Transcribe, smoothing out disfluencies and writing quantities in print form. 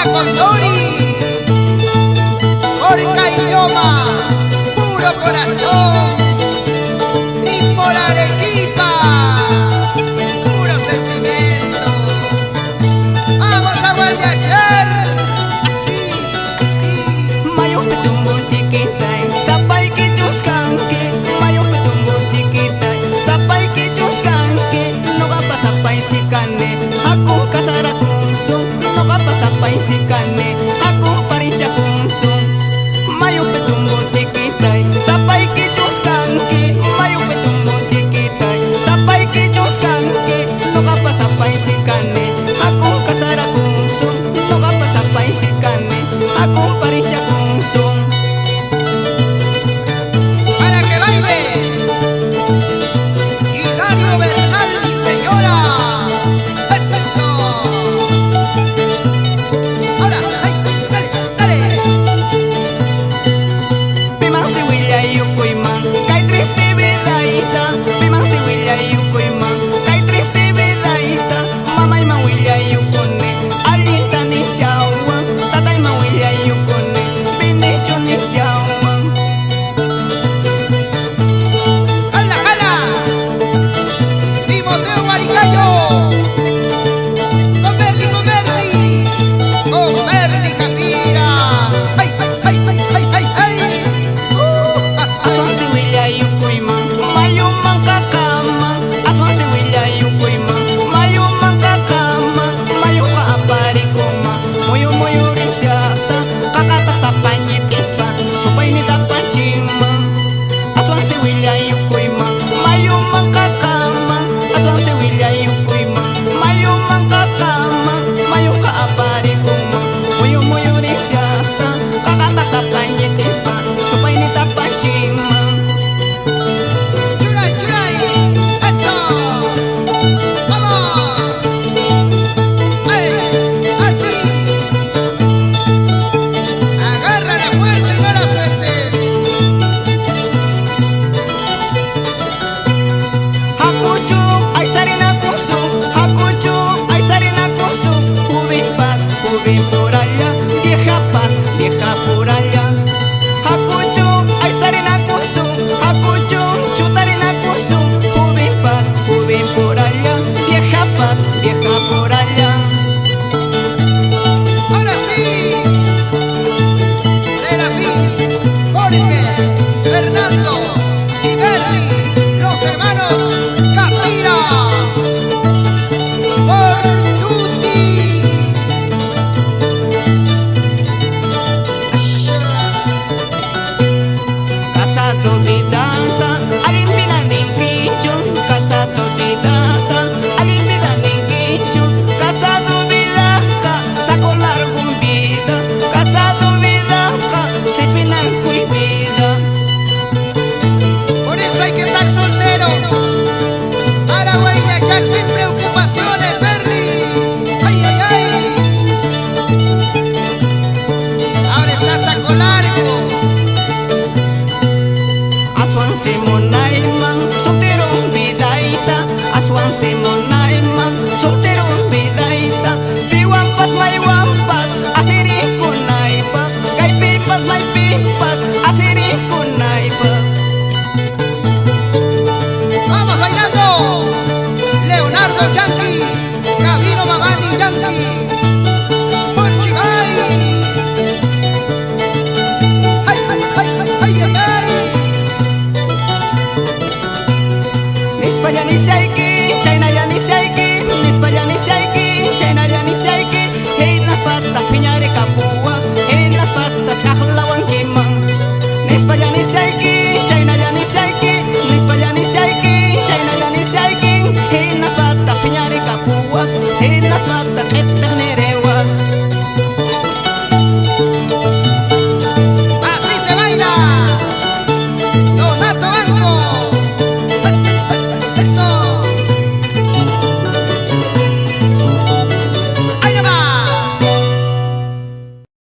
Hola Condori, Orca y Yoma, puro corazón. Y por Arequipa, puro sentimiento. Vamos a guayachar, así, así. Mayo petumbo tikitai, sapay que chuscanque. Mayo petumbo tikitai, sapay que chuscanque. No va a pasar paisicane, aku kasara kunsun. No va a pasar paisicane, aku paricha kunsun. Mayo petumbo tikitai, sapay que chuscanque. Mayo petumbo tikitai, sapay que chuscanque. No va a pasar paisicane, aku kasara kunsun. No va a pasar paisicane, aku paricha kunsun. Para que baile Hilario Bernal y señora. Eso. Ahora, ay, dale, dale. Piman si Willa yukuiman, kay triste bedaita. Piman si Willa yukuiman, kay triste bedaita. Mamay man Willa yukone, alinta ni siyawa. Tatay man Willa yukone, binicho ni siyawa. ¡Jala, jala! Timoteo Maricayo. Con Berli, con Berli. Con Berli Cafira. ¡Ay, ay, ay, ay, ay, ay! Aswan si Willa yukuiman, mayo man kakama. Aswan si Willa yukuiman, mayo man kakama. Mayo ka apari koma, moyo moyo rin siyata. Kakatak sa panyitispa, supay ni tapachima. Aswan si Willa yukuiman, mayo man kakama. Aswan si Willa yukuiman, mayo man kakama. Mayo ka apari koma, moyo moyo rin siyata. Kakatak sa panyitispa, supay ni tapachima. ¡Churay, churay! ¡Eso! ¡Vamos! ¡Ay! ¡Así! Agárrala fuerte y no la sueltes. Hakuchu, ay sarina kusu. Hakuchu, ay sarina kusu. Ubin pas, ubin